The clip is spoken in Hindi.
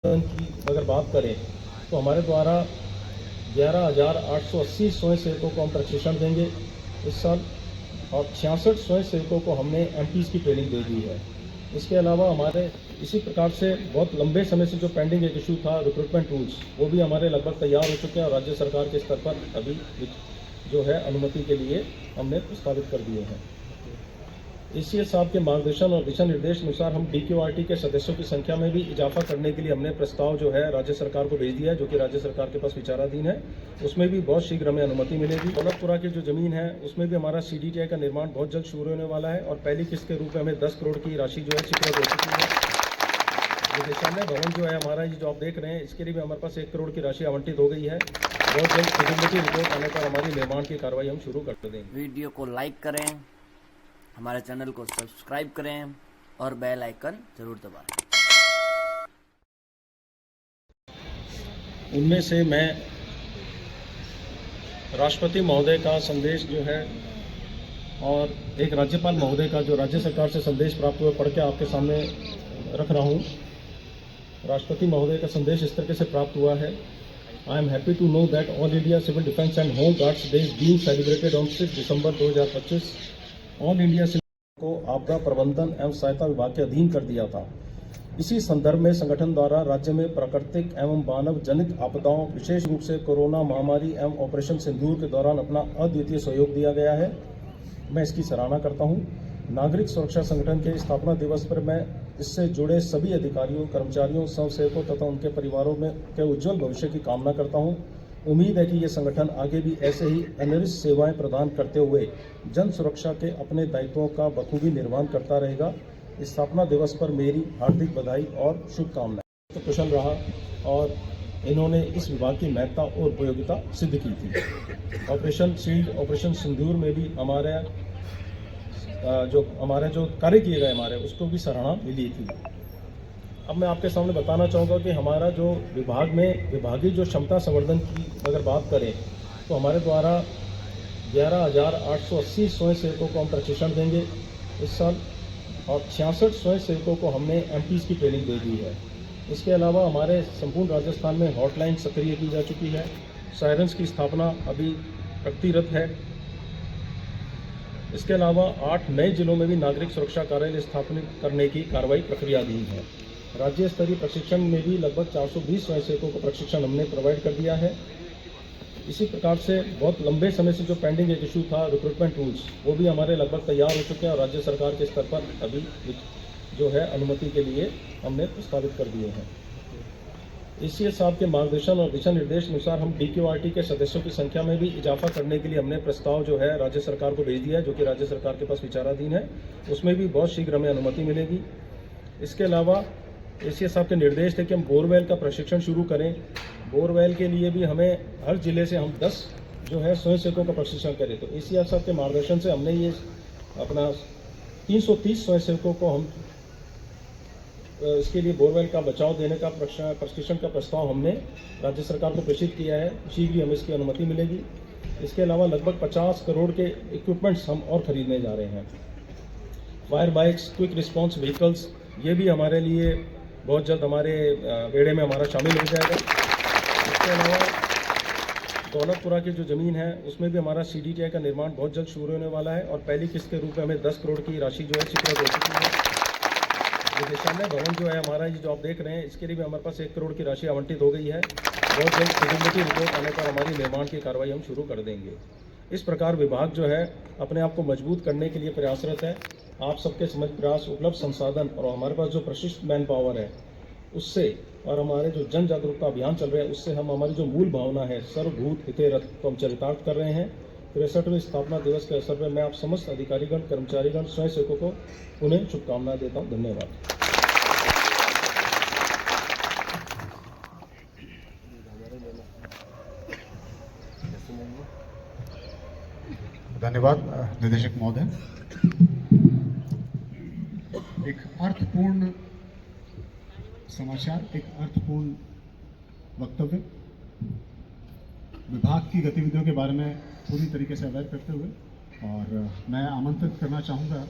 की अगर बात करें तो हमारे द्वारा 11,880 स्वयंसेवकों को हम प्रशिक्षण देंगे इस साल और 66 स्वयंसेवकों को हमने एमपीज़ की ट्रेनिंग दे दी है। इसके अलावा हमारे इसी प्रकार से बहुत लंबे समय से जो पेंडिंग एक इशू था रिक्रूटमेंट रूल्स, वो भी हमारे लगभग तैयार हो चुके हैं और राज्य सरकार के स्तर पर अभी जो है अनुमति के लिए हमने प्रस्तावित कर दिए हैं। एसीएस साहब के मार्गदर्शन और दिशा निर्देश अनुसार हम डीक्यूआरटी के सदस्यों की संख्या में भी इजाफा करने के लिए हमने प्रस्ताव जो है राज्य सरकार को भेज दिया है, जो कि राज्य सरकार के पास विचाराधीन है। उसमें भी बहुत शीघ्र हमें अनुमति मिलेगी। दौलतपुरा की जो जमीन है उसमें भी हमारा सीडीटीआई का निर्माण बहुत जल्द शुरू होने वाला है और पहली किस्त के रूप में हमें 10 करोड़ की राशि जो है स्वीकृत हो चुकी है। निदेशालय भवन जो है हमारा, ये जो आप देख रहे हैं, इसके लिए भी हमारे पास 1 करोड़ की राशि आवंटित हो गई है। बहुत जल्द फिजिबिलिटी रिपोर्ट आने पर हमारी निर्माण की कार्रवाई हम शुरू कर देंगे। वीडियो को लाइक करें, हमारे चैनल को सब्सक्राइब करें और बेल आइकन जरूर दबाएं। उनमें से मैं राष्ट्रपति महोदय का संदेश जो है और एक राज्यपाल महोदय का जो राज्य सरकार से संदेश प्राप्त हुआ, पढ़ के आपके सामने रख रहा हूँ। राष्ट्रपति महोदय का संदेश इस तरीके से प्राप्त हुआ है। I am happy to know that all India civil defence and home guards day is being celebrated on 6 December 2025। All India को आपदा प्रबंधन एवं सहायता विभाग के अधीन कर दिया था। इसी संदर्भ में संगठन द्वारा राज्य में प्राकृतिक एवं मानव जनित आपदाओं, विशेष रूप से कोरोना महामारी एवं ऑपरेशन सिंदूर के दौरान अपना अद्वितीय सहयोग दिया गया है। मैं इसकी सराहना करता हूं। नागरिक सुरक्षा संगठन के स्थापना दिवस पर मैं इससे जुड़े सभी अधिकारियों, कर्मचारियों, स्वयंसेवकों तथा उनके परिवारों में के उज्जवल भविष्य की कामना करता हूं। उम्मीद है कि ये संगठन आगे भी ऐसे ही अनिर्दिष्ट सेवाएं प्रदान करते हुए जन सुरक्षा के अपने दायित्वों का बखूबी निर्वहन करता रहेगा। इस स्थापना दिवस पर मेरी हार्दिक बधाई और शुभकामनाएं। तो कुशल रहा और इन्होंने इस विभाग की महत्ता और उपयोगिता सिद्ध की थी। ऑपरेशन शील्ड, ऑपरेशन सिंदूर में भी हमारे जो कार्य किए गए हमारे, उसको भी सराहना मिली थी। अब मैं आपके सामने बताना चाहूँगा कि हमारा जो विभाग में विभागीय जो क्षमता संवर्धन की अगर बात करें तो हमारे द्वारा 11,880 स्वयंसेवकों को हम प्रशिक्षण देंगे इस साल और 66 स्वयंसेवकों को हमने एमपीज़ की ट्रेनिंग दे दी है। इसके अलावा हमारे संपूर्ण राजस्थान में हॉटलाइन सक्रिय की जा चुकी है। सायरन्स की स्थापना अभी प्रगतिरत है। इसके अलावा 8 नए जिलों में भी नागरिक सुरक्षा कार्यालय स्थापित करने की कार्रवाई प्रक्रियाधीन है। राज्य स्तरीय प्रशिक्षण में भी लगभग 420 स्वयंसेवकों को प्रशिक्षण हमने प्रोवाइड कर दिया है। इसी प्रकार से बहुत लंबे समय से जो पेंडिंग एक इशू था रिक्रूटमेंट रूल्स, वो भी हमारे लगभग तैयार हो चुके हैं और राज्य सरकार के स्तर पर अभी जो है अनुमति के लिए हमने प्रस्तावित कर दिए हैं। एसीएस साहब के मार्गदर्शन और दिशा निर्देश अनुसार हम डीक्यूआरटी के सदस्यों की संख्या में भी इजाफा करने के लिए हमने प्रस्ताव जो है राज्य सरकार को भेज दिया है, जो कि राज्य सरकार के पास विचाराधीन है। उसमें भी बहुत शीघ्र हमें अनुमति मिलेगी। इसके अलावा एसीएस साहब के निर्देश थे कि हम बोरवेल का प्रशिक्षण शुरू करें। बोरवेल के लिए भी हमें हर जिले से हम 10 जो है स्वयंसेवकों का प्रशिक्षण करें। तो एसीएस साहब के मार्गदर्शन से हमने ये अपना 330 स्वयंसेवकों को हम इसके लिए बोरवेल का बचाव देने का प्रशिक्षण का प्रस्ताव हमने राज्य सरकार को प्रेषित किया है। शीघ्र ही हमें इसकी अनुमति मिलेगी। इसके अलावा लगभग 50 करोड़ के इक्विपमेंट्स हम और खरीदने जा रहे हैं। Fire bikes, quick response vehicles, ये भी हमारे लिए बहुत जल्द हमारे बेड़े में हमारा शामिल हो जाएगा। इसके अलावा दौलतपुरा की जो ज़मीन है उसमें भी हमारा सीडीटीआई का निर्माण बहुत जल्द शुरू होने वाला है और पहली किस्त के रूप में हमें 10 करोड़ की राशि जो है स्वीकृत हो चुकी है। निदेशालय भवन जो है हमारा, ये जो आप देख रहे हैं, इसके लिए भी हमारे पास 1 करोड़ की राशि आवंटित हो गई है। बहुत जल्द फिजिबिलिटी रिपोर्ट आने पर हमारी निर्माण की कार्रवाई हम शुरू कर देंगे। इस प्रकार विभाग जो है अपने आप को मजबूत करने के लिए प्रयासरत है। आप सबके समझ प्रयास, उपलब्ध संसाधन और हमारे पास जो प्रशिक्षित मैन पावर है उससे और हमारे जो जन जागरूकता अभियान चल रहे हैं उससे हम हमारी जो मूल भावना है सर्वभूत हिते रथ को हम चरितार्थ कर रहे हैं। 63वें स्थापना दिवस के अवसर पर मैं आप समस्त अधिकारीगण, कर्मचारीगण, स्वयंसेवकों को उन्हें शुभकामनाएं देता हूँ। धन्यवाद। धन्यवाद निदेशक महोदय। एक अर्थपूर्ण समाचार, एक अर्थपूर्ण वक्तव्य, विभाग की गतिविधियों के बारे में पूरी तरीके से अवगत करते हुए, और मैं आमंत्रित करना चाहूँगा